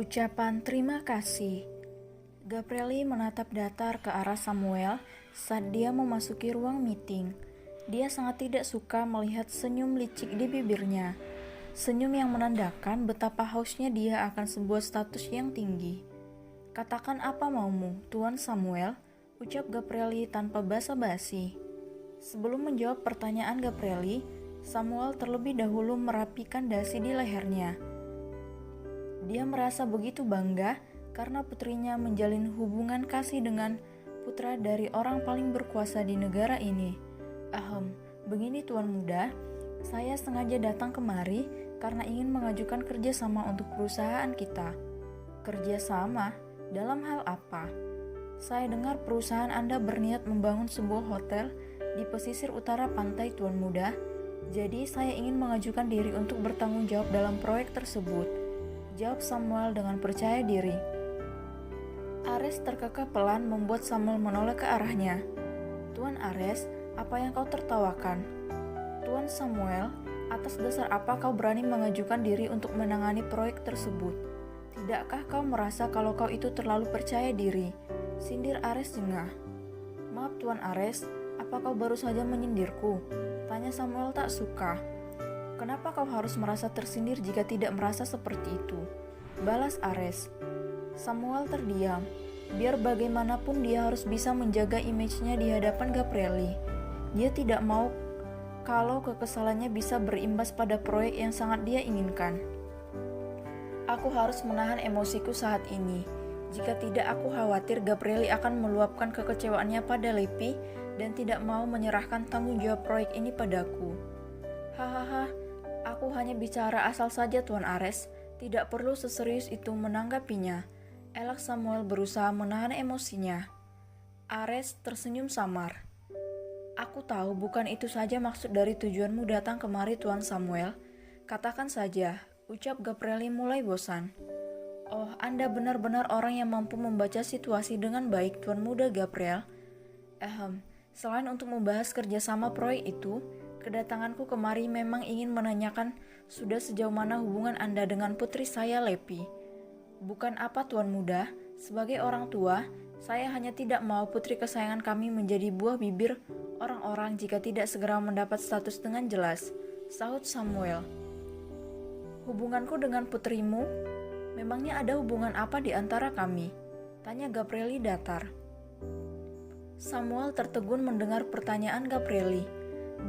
Ucapan terima kasih. Gabrieli menatap datar ke arah Samuel saat dia memasuki ruang meeting. Dia sangat tidak suka melihat senyum licik di bibirnya. Senyum yang menandakan betapa hausnya dia akan sebuah status yang tinggi. Katakan apa maumu, Tuan Samuel, ucap Gabrieli tanpa basa-basi. Sebelum menjawab pertanyaan Gabrieli, Samuel terlebih dahulu merapikan dasi di lehernya. Dia merasa begitu bangga karena putrinya menjalin hubungan kasih dengan putra dari orang paling berkuasa di negara ini. Begini Tuan Muda, saya sengaja datang kemari karena ingin mengajukan kerjasama untuk perusahaan kita. Kerjasama? Dalam hal apa? Saya dengar perusahaan Anda berniat membangun sebuah hotel di pesisir utara pantai Tuan Muda. Jadi saya ingin mengajukan diri untuk bertanggung jawab dalam proyek tersebut. Jawab Samuel dengan percaya diri. Ares terkekeh pelan membuat Samuel menoleh ke arahnya. Tuan Ares, apa yang kau tertawakan? Tuan Samuel, atas dasar apa kau berani mengajukan diri untuk menangani proyek tersebut? Tidakkah kau merasa kalau kau itu terlalu percaya diri? Sindir Ares jengah. Maaf Tuan Ares, apa kau baru saja menyindirku? Tanya Samuel tak suka. Kenapa kau harus merasa tersindir jika tidak merasa seperti itu? Balas Ares. Samuel terdiam. Biar bagaimanapun dia harus bisa menjaga image-nya di hadapan Gabrieli. Dia tidak mau kalau kekesalannya bisa berimbas pada proyek yang sangat dia inginkan. Aku harus menahan emosiku saat ini. Jika tidak, aku khawatir Gabrieli akan meluapkan kekecewaannya pada Lepi dan tidak mau menyerahkan tanggung jawab proyek ini padaku. Hahaha. Aku hanya bicara asal saja Tuan Ares, tidak perlu seserius itu menanggapinya. Elak Samuel berusaha menahan emosinya. Ares tersenyum samar. Aku tahu bukan itu saja maksud dari tujuanmu datang kemari Tuan Samuel. Katakan saja, ucap Gabrieli mulai bosan. Oh, Anda benar-benar orang yang mampu membaca situasi dengan baik Tuan Muda Gabriel. Selain untuk membahas kerjasama proyek itu, kedatanganku kemari memang ingin menanyakan sudah sejauh mana hubungan Anda dengan putri saya Lepi. Bukan apa Tuan Muda, sebagai orang tua, saya hanya tidak mau putri kesayangan kami menjadi buah bibir orang-orang jika tidak segera mendapat status dengan jelas, sahut Samuel. Hubunganku dengan putrimu? Memangnya ada hubungan apa di antara kami? Tanya Gabrieli datar. Samuel tertegun mendengar pertanyaan Gabrieli.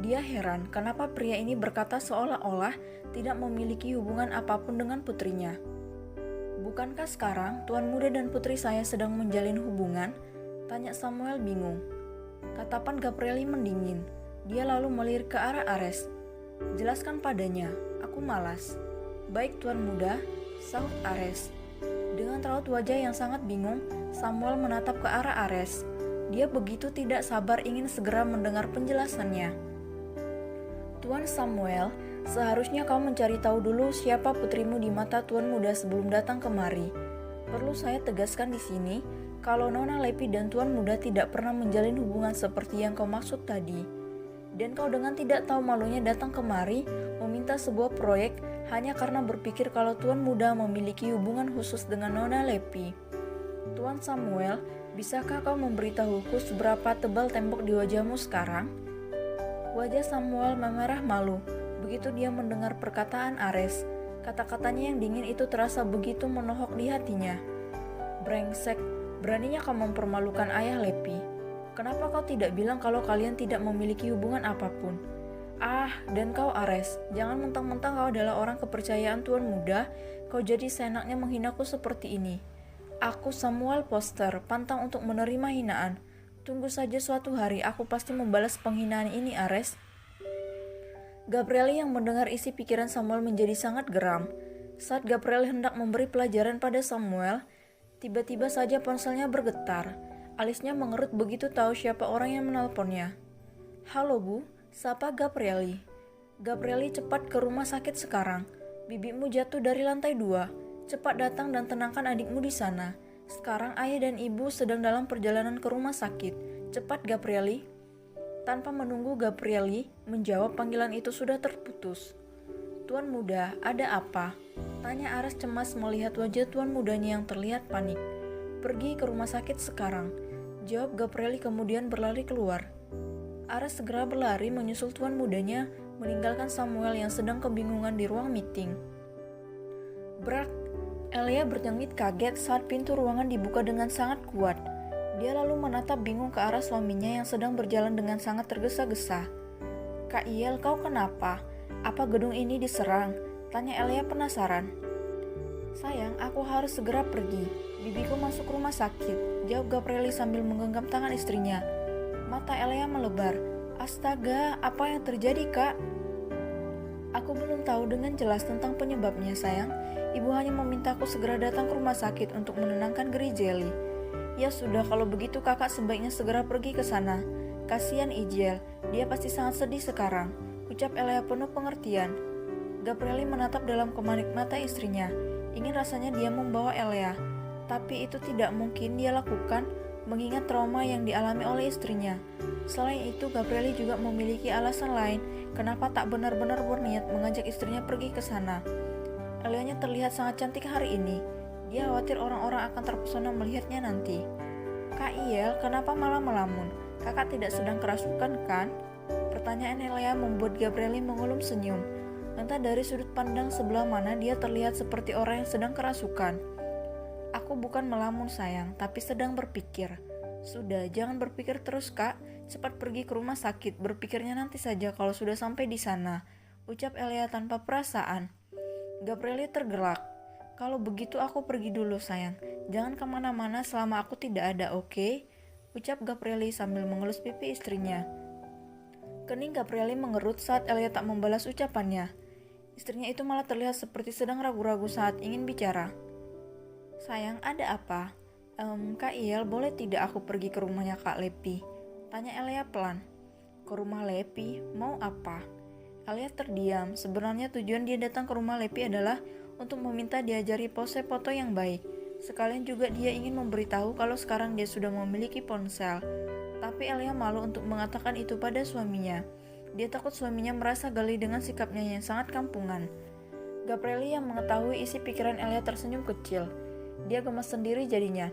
Dia heran kenapa pria ini berkata seolah-olah tidak memiliki hubungan apapun dengan putrinya. Bukankah sekarang Tuan Muda dan putri saya sedang menjalin hubungan? Tanya Samuel bingung. Tatapan Gabrieli mendingin. Dia lalu melirik ke arah Ares. Jelaskan padanya, aku malas. Baik Tuan Muda, sahut Ares. Dengan raut wajah yang sangat bingung, Samuel menatap ke arah Ares. Dia begitu tidak sabar ingin segera mendengar penjelasannya. Tuan Samuel, seharusnya kau mencari tahu dulu siapa putrimu di mata Tuan Muda sebelum datang kemari. Perlu saya tegaskan di sini, kalau Nona Lepi dan Tuan Muda tidak pernah menjalin hubungan seperti yang kau maksud tadi. Dan kau dengan tidak tahu malunya datang kemari, meminta sebuah proyek hanya karena berpikir kalau Tuan Muda memiliki hubungan khusus dengan Nona Lepi. Tuan Samuel, bisakah kau memberitahuku seberapa tebal tembok di wajahmu sekarang? Wajah Samuel memerah malu begitu dia mendengar perkataan Ares. Kata-katanya yang dingin itu terasa begitu menohok di hatinya. Brengsek, beraninya kau mempermalukan ayah Lepi. Kenapa kau tidak bilang kalau kalian tidak memiliki hubungan apapun? Dan kau Ares, jangan mentang-mentang kau adalah orang kepercayaan Tuan Muda, kau jadi seenaknya menghinaku seperti ini. Aku Samuel Foster, pantang untuk menerima hinaan. Tunggu saja suatu hari aku pasti membalas penghinaan ini Ares. Gabrieli yang mendengar isi pikiran Samuel menjadi sangat geram. Saat Gabrieli hendak memberi pelajaran pada Samuel, tiba-tiba saja ponselnya bergetar. Alisnya mengerut begitu tahu siapa orang yang menelponnya. Halo Bu, sapa Gabrieli. Gabrieli cepat ke rumah sakit sekarang. Bibimu jatuh dari lantai 2. Cepat datang dan tenangkan adikmu di sana. Sekarang ayah dan ibu sedang dalam perjalanan ke rumah sakit. Cepat Gabrieli. Tanpa menunggu Gabrieli menjawab, panggilan itu sudah terputus. Tuan Muda, ada apa? Tanya Aras cemas melihat wajah tuan mudanya yang terlihat panik. Pergi ke rumah sakit sekarang, jawab Gabrieli kemudian berlari keluar. Aras segera berlari menyusul tuan mudanya, meninggalkan Samuel yang sedang kebingungan di ruang meeting. Brak! Elia berjengit kaget saat pintu ruangan dibuka dengan sangat kuat. Dia lalu menatap bingung ke arah suaminya yang sedang berjalan dengan sangat tergesa-gesa. Kak Iel, kau kenapa? Apa gedung ini diserang? Tanya Elia penasaran. Sayang, aku harus segera pergi. Bibiku masuk rumah sakit, jawab Gabrieli sambil menggenggam tangan istrinya. Mata Elia melebar. Astaga, apa yang terjadi, Kak? Aku belum tahu dengan jelas tentang penyebabnya, sayang. Ibu hanya memintaku segera datang ke rumah sakit untuk menenangkan Grijeli. Ya sudah, kalau begitu kakak sebaiknya segera pergi ke sana. Kasihan Ijel, dia pasti sangat sedih sekarang, ucap Elia penuh pengertian. Gabrieli menatap dalam kemanik mata istrinya. Ingin rasanya dia membawa Elia, tapi itu tidak mungkin dia lakukan mengingat trauma yang dialami oleh istrinya. Selain itu, Gabrieli juga memiliki alasan lain kenapa tak benar-benar berniat mengajak istrinya pergi ke sana. Elianya terlihat sangat cantik hari ini. Dia khawatir orang-orang akan terpesona melihatnya nanti. Kak Iel, kenapa malah melamun? Kakak tidak sedang kerasukan kan? Pertanyaan Elia membuat Gabrieli mengulum senyum. Entah dari sudut pandang sebelah mana dia terlihat seperti orang yang sedang kerasukan. Aku bukan melamun sayang, tapi sedang berpikir. Sudah, jangan berpikir terus kak. Cepat pergi ke rumah sakit, berpikirnya nanti saja kalau sudah sampai di sana, ucap Elia tanpa perasaan. Gabrieli tergerak. Kalau begitu aku pergi dulu sayang. Jangan kemana-mana selama aku tidak ada, oke? Ucap Gabrieli sambil mengelus pipi istrinya. Kening Gabrieli mengerut saat Elia tak membalas ucapannya. Istrinya itu malah terlihat seperti sedang ragu-ragu saat ingin bicara. Sayang, ada apa? Kak Iel, boleh tidak aku pergi ke rumahnya Kak Lepi? Tanya Elia pelan. Ke rumah Lepi? Mau apa? Elia terdiam. Sebenarnya tujuan dia datang ke rumah Lepi adalah untuk meminta diajari pose foto yang baik. Sekalian juga dia ingin memberitahu kalau sekarang dia sudah memiliki ponsel. Tapi Elia malu untuk mengatakan itu pada suaminya. Dia takut suaminya merasa gali dengan sikapnya yang sangat kampungan. Gabrieli yang mengetahui isi pikiran Elia tersenyum kecil. Dia gemas sendiri jadinya.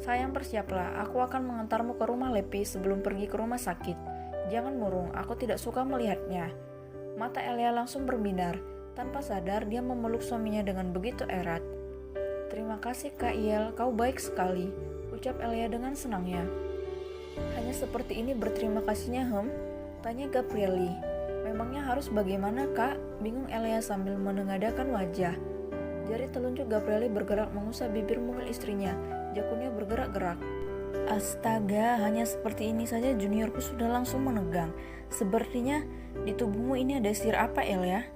Sayang, bersiaplah, aku akan mengantarmu ke rumah Lepi sebelum pergi ke rumah sakit. Jangan murung, aku tidak suka melihatnya. Mata Elia langsung berbinar. Tanpa sadar, dia memeluk suaminya dengan begitu erat. Terima kasih Kak Iel, kau baik sekali, ucap Elia dengan senangnya. Hanya seperti ini berterima kasihnya, Tanya Gabrieli. Memangnya harus bagaimana kak? Bingung Elia sambil menengadakan wajah. Jari telunjuk Gabrieli bergerak mengusap bibir mungil istrinya. Jakunnya bergerak-gerak. Astaga, hanya seperti ini saja juniorku sudah langsung menegang. Sepertinya di tubuhmu ini ada sihir apa, Elia?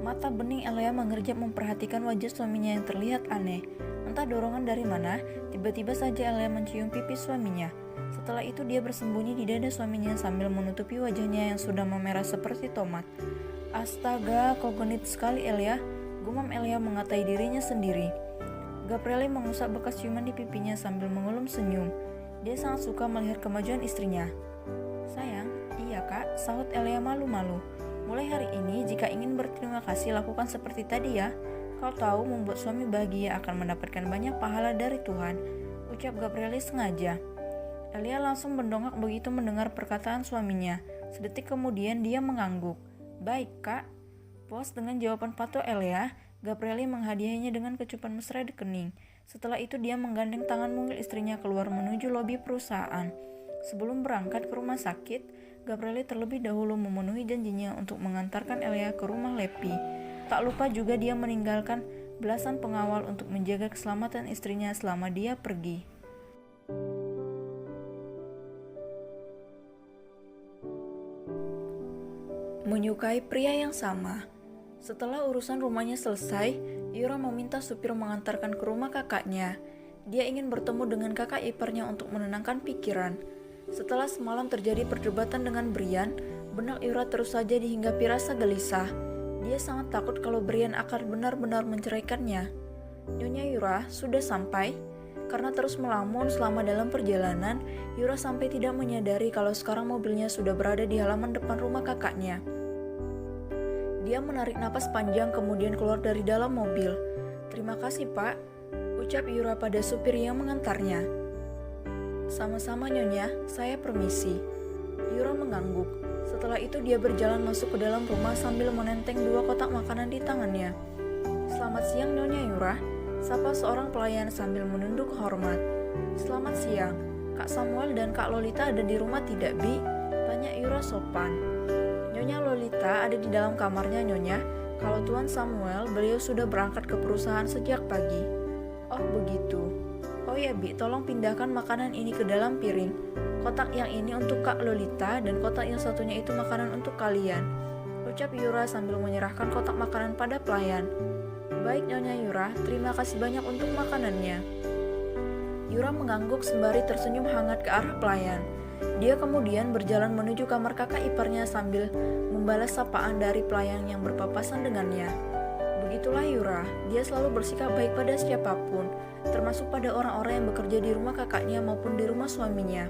Mata bening Elia mengerjap memperhatikan wajah suaminya yang terlihat aneh. Entah dorongan dari mana, tiba-tiba saja Elia mencium pipi suaminya. Setelah itu dia bersembunyi di dada suaminya sambil menutupi wajahnya yang sudah memerah seperti tomat. Astaga, kau genit sekali Elia, gumam Elia mengatai dirinya sendiri. Gabrieli mengusap bekas ciuman di pipinya sambil mengelum senyum. Dia sangat suka melihat kemajuan istrinya. Sayang, iya kak, sahut Elia malu-malu. Mulai hari ini, jika ingin berterima kasih lakukan seperti tadi ya. Kau tahu membuat suami bahagia akan mendapatkan banyak pahala dari Tuhan, ucap Gabrieli sengaja. Elia langsung mendongak begitu mendengar perkataan suaminya. Sedetik kemudian dia mengangguk. Baik kak. Puas dengan jawaban patuh Elia, Gabrieli menghadiahinya dengan kecupan mesra di kening. Setelah itu dia menggandeng tangan mungil istrinya keluar menuju lobi perusahaan. Sebelum berangkat ke rumah sakit, Gabrieli terlebih dahulu memenuhi janjinya untuk mengantarkan Elia ke rumah Lepi. Tak lupa juga dia meninggalkan belasan pengawal untuk menjaga keselamatan istrinya selama dia pergi. Menyukai pria yang sama. Setelah urusan rumahnya selesai, Yura meminta supir mengantarkan ke rumah kakaknya. Dia ingin bertemu dengan kakak iparnya untuk menenangkan pikiran. Setelah semalam terjadi perdebatan dengan Brian, benak Yura terus saja dihinggapi rasa gelisah. Dia sangat takut kalau Brian akan benar-benar menceraikannya. Nyonya Yura, sudah sampai? Karena terus melamun selama dalam perjalanan, Yura sampai tidak menyadari kalau sekarang mobilnya sudah berada di halaman depan rumah kakaknya. Dia menarik napas panjang kemudian keluar dari dalam mobil. "Terima kasih, Pak," ucap Yura pada supir yang mengantarnya. "Sama-sama, Nyonya, saya permisi." Yura mengangguk. Setelah itu dia berjalan masuk ke dalam rumah sambil menenteng 2 kotak makanan di tangannya. "Selamat siang, Nyonya Yura," sapa seorang pelayan sambil menunduk hormat. "Selamat siang, Kak Samuel dan Kak Lolita ada di rumah tidak, Bi?" tanya Yura sopan. "Nyonya Lolita ada di dalam kamarnya, Nyonya. Kalau Tuan Samuel, beliau sudah berangkat ke perusahaan sejak pagi." "Oh begitu. Oh ya, Bi, tolong pindahkan makanan ini ke dalam piring. Kotak yang ini untuk Kak Lolita dan kotak yang satunya itu makanan untuk kalian," ucap Yura sambil menyerahkan kotak makanan pada pelayan. "Baik, Nyonya Yura, terima kasih banyak untuk makanannya." Yura mengangguk sembari tersenyum hangat ke arah pelayan. Dia kemudian berjalan menuju kamar kakak iparnya sambil membalas sapaan dari pelayan yang berpapasan dengannya. Begitulah Yura, dia selalu bersikap baik pada siapapun, termasuk pada orang-orang yang bekerja di rumah kakaknya maupun di rumah suaminya.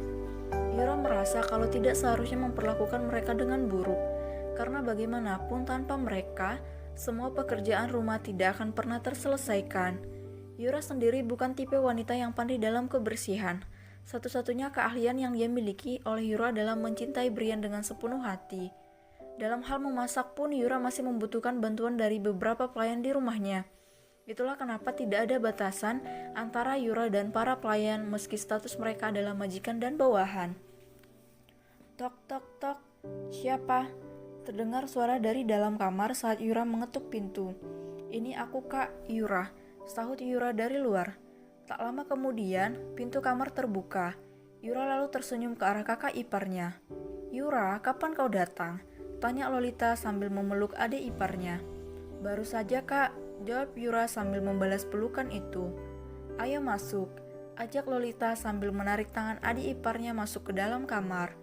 Yura merasa kalau tidak seharusnya memperlakukan mereka dengan buruk, karena bagaimanapun tanpa mereka, semua pekerjaan rumah tidak akan pernah terselesaikan. Yura sendiri bukan tipe wanita yang pandai dalam kebersihan. Satu-satunya keahlian yang dia miliki oleh Yura dalam mencintai Brian dengan sepenuh hati. Dalam hal memasak pun Yura masih membutuhkan bantuan dari beberapa pelayan di rumahnya. Itulah kenapa tidak ada batasan antara Yura dan para pelayan meski status mereka adalah majikan dan bawahan. "Tok tok tok, siapa?" Terdengar suara dari dalam kamar saat Yura mengetuk pintu. "Ini aku, Kak, Yura," sahut Yura dari luar. Tak lama kemudian, pintu kamar terbuka. Yura lalu tersenyum ke arah kakak iparnya. "Yura, kapan kau datang?" tanya Lolita sambil memeluk adik iparnya. "Baru saja, Kak," jawab Yura sambil membalas pelukan itu. "Ayo masuk," ajak Lolita sambil menarik tangan adik iparnya masuk ke dalam kamar.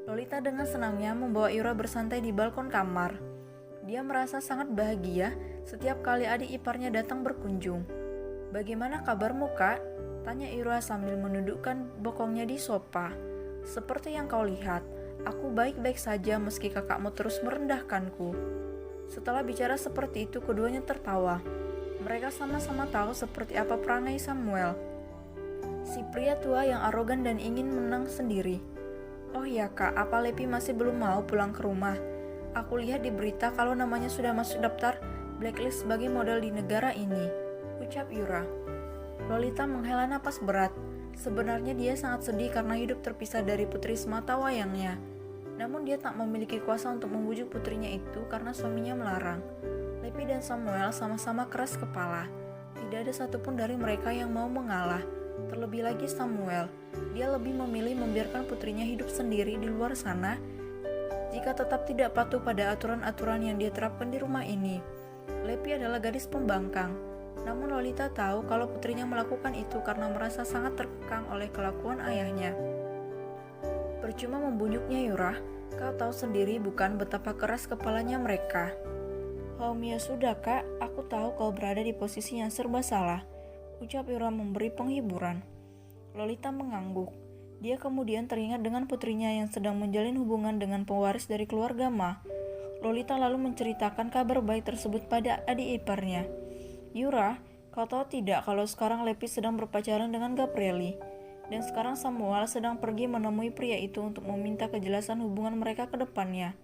Lolita dengan senangnya membawa Yura bersantai di balkon kamar. Dia merasa sangat bahagia setiap kali adik iparnya datang berkunjung. "Bagaimana kabarmu, Kak?" tanya Yura sambil menundukkan bokongnya di sofa. "Seperti yang kau lihat, aku baik-baik saja meski kakakmu terus merendahkanku." Setelah bicara seperti itu, keduanya tertawa. Mereka sama-sama tahu seperti apa perangai Samuel, si pria tua yang arogan dan ingin menang sendiri. "Oh ya, Kak, apa Lepi masih belum mau pulang ke rumah? Aku lihat di berita kalau namanya sudah masuk daftar blacklist sebagai model di negara ini," ucap Yura. Lolita menghela napas berat. Sebenarnya dia sangat sedih karena hidup terpisah dari putri semata wayangnya. Namun dia tak memiliki kuasa untuk membujuk putrinya itu karena suaminya melarang. Lepi dan Samuel sama-sama keras kepala. Tidak ada satupun dari mereka yang mau mengalah. Terlebih lagi Samuel. Dia lebih memilih membiarkan putrinya hidup sendiri di luar sana jika tetap tidak patuh pada aturan-aturan yang dia terapkan di rumah ini. Lepi adalah gadis pembangkang. Namun Lolita tahu kalau putrinya melakukan itu karena merasa sangat terkekang oleh kelakuan ayahnya. "Percuma membunyuknya, Yura. Kau tahu sendiri bukan betapa keras kepalanya mereka." Ya sudah, Kak, aku tahu kau berada di posisi yang serba salah," ucap Yura memberi penghiburan. Lolita mengangguk. Dia kemudian teringat dengan putrinya yang sedang menjalin hubungan dengan pewaris dari keluarga Ma. Lolita lalu menceritakan kabar baik tersebut pada adik iparnya. "Yura, kau tahu tidak kalau sekarang Lepi sedang berpacaran dengan Gabrieli, dan sekarang Samuel sedang pergi menemui pria itu untuk meminta kejelasan hubungan mereka ke depannya."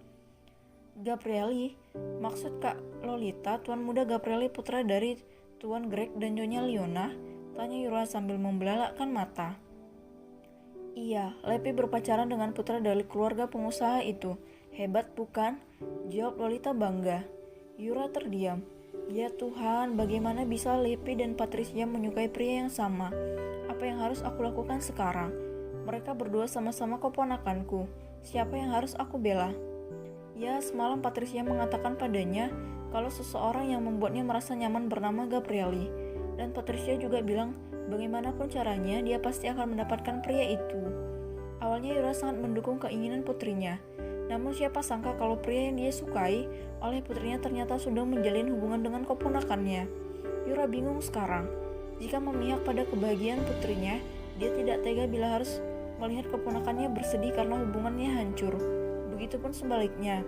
"Gabrieli? Maksud Kak Lolita, Tuan Muda Gabrieli putra dari Tuan Greg dan Nyonya Leona?" tanya Yura sambil membelalakkan mata. "Iya, Lepi berpacaran dengan putra dari keluarga pengusaha itu. Hebat bukan?" jawab Lolita bangga. Yura terdiam. Ya Tuhan, bagaimana bisa Lepi dan Patricia menyukai pria yang sama? Apa yang harus aku lakukan sekarang? Mereka berdua sama-sama keponakanku. Siapa yang harus aku bela? Ya, semalam Patricia mengatakan padanya kalau seseorang yang membuatnya merasa nyaman bernama Gabrieli. Dan Patricia juga bilang bagaimanapun caranya dia pasti akan mendapatkan pria itu. Awalnya Yura sangat mendukung keinginan putrinya. Namun siapa sangka kalau pria yang dia sukai oleh putrinya ternyata sudah menjalin hubungan dengan keponakannya. Yura bingung sekarang. Jika memihak pada kebahagiaan putrinya, dia tidak tega bila harus melihat keponakannya bersedih karena hubungannya hancur. Begitupun sebaliknya.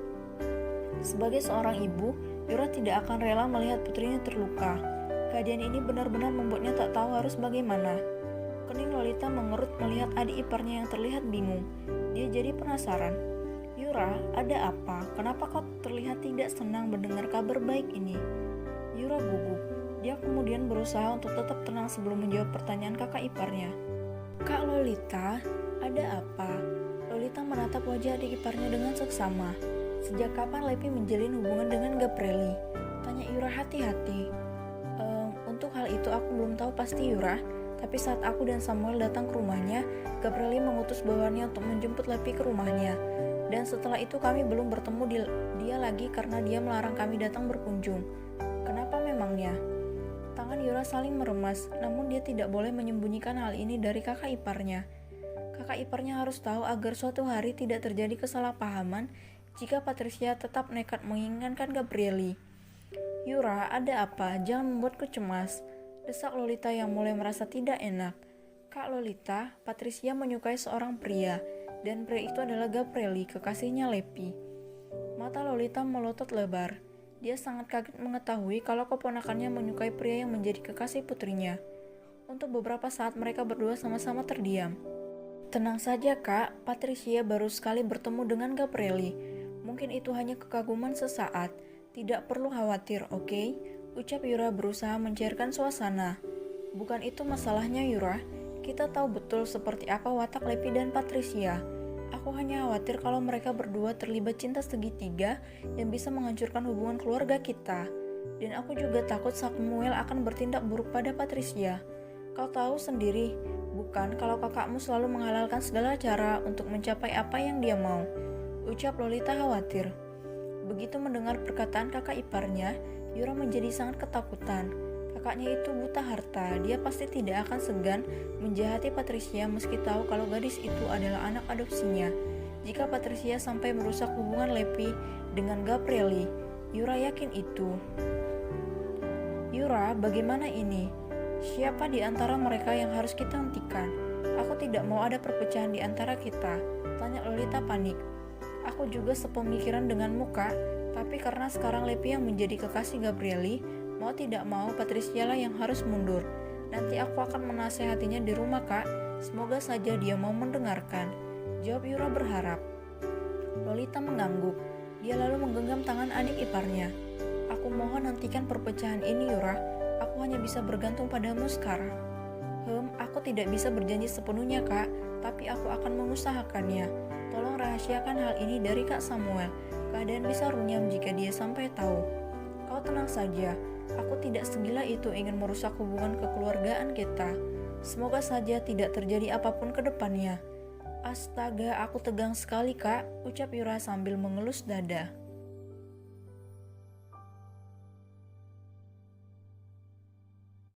Sebagai seorang ibu, Yura tidak akan rela melihat putrinya terluka. Kejadian ini benar-benar membuatnya tak tahu harus bagaimana. Kening Lolita mengerut melihat adik iparnya yang terlihat bingung. Dia jadi penasaran. Yura, ada apa? Kenapa kau terlihat tidak senang mendengar kabar baik ini? Yura gugup. Dia kemudian berusaha untuk tetap tenang sebelum menjawab pertanyaan kakak iparnya. Kak Lolita, ada apa? Lolita menatap wajah adik iparnya dengan seksama. Sejak kapan Lepi menjalin hubungan dengan Gabrieli? Tanya Yura hati-hati. Untuk hal itu aku belum tahu pasti Yura, tapi saat aku dan Samuel datang ke rumahnya, Gabrieli mengutus bawahannya untuk menjemput Lepi ke rumahnya. Dan setelah itu kami belum bertemu dia lagi karena dia melarang kami datang berkunjung. Kenapa memangnya? Tangan Yura saling meremas, namun dia tidak boleh menyembunyikan hal ini dari kakak iparnya. Kakak iparnya harus tahu agar suatu hari tidak terjadi kesalahpahaman jika Patricia tetap nekat menginginkan Gabrieli. Yura, ada apa? Jangan membuatku cemas, desak Lolita yang mulai merasa tidak enak. Kak Lolita, Patricia menyukai seorang pria, dan pria itu adalah Gabrieli, kekasihnya Lepi. Mata Lolita melotot lebar. Dia sangat kaget mengetahui kalau keponakannya menyukai pria yang menjadi kekasih putrinya. Untuk beberapa saat mereka berdua sama-sama terdiam. Tenang saja kak, Patricia baru sekali bertemu dengan Gabrieli. Mungkin itu hanya kekaguman sesaat. Tidak perlu khawatir, oke? Ucap Yura berusaha mencairkan suasana. Bukan itu masalahnya Yura. Kita tahu betul seperti apa watak Lepi dan Patricia. Aku hanya khawatir kalau mereka berdua terlibat cinta segitiga yang bisa menghancurkan hubungan keluarga kita. Dan aku juga takut Samuel akan bertindak buruk pada Patricia. Kau tahu sendiri, bukan kalau kakakmu selalu menghalalkan segala cara untuk mencapai apa yang dia mau. Ucap Lolita khawatir. Begitu mendengar perkataan kakak iparnya, Yura menjadi sangat ketakutan. Kakaknya itu buta harta, dia pasti tidak akan segan menjahati Patricia meski tahu kalau gadis itu adalah anak adopsinya. Jika Patricia sampai merusak hubungan Lepi dengan Gabrieli, Yura yakin itu. Yura, bagaimana ini? Siapa di antara mereka yang harus kita hentikan? Aku tidak mau ada perpecahan di antara kita, tanya Lolita panik. Aku juga sepemikiran denganmu kak, tapi karena sekarang Lepi yang menjadi kekasih Gabrieli, mau tidak mau Patricia lah yang harus mundur. Nanti aku akan menasehatinya di rumah kak, semoga saja dia mau mendengarkan, jawab Yura berharap. Lolita mengangguk, dia lalu menggenggam tangan adik iparnya. Aku mohon hentikan perpecahan ini Yura, aku hanya bisa bergantung padamu sekarang. Aku tidak bisa berjanji sepenuhnya kak, tapi aku akan mengusahakannya. Tolong rahasiakan hal ini dari Kak Samuel. Keadaan bisa runyam jika dia sampai tahu. Kau tenang saja, aku tidak segila itu ingin merusak hubungan kekeluargaan kita. Semoga saja tidak terjadi apapun ke depannya. Astaga, aku tegang sekali kak, ucap Yura sambil mengelus dada.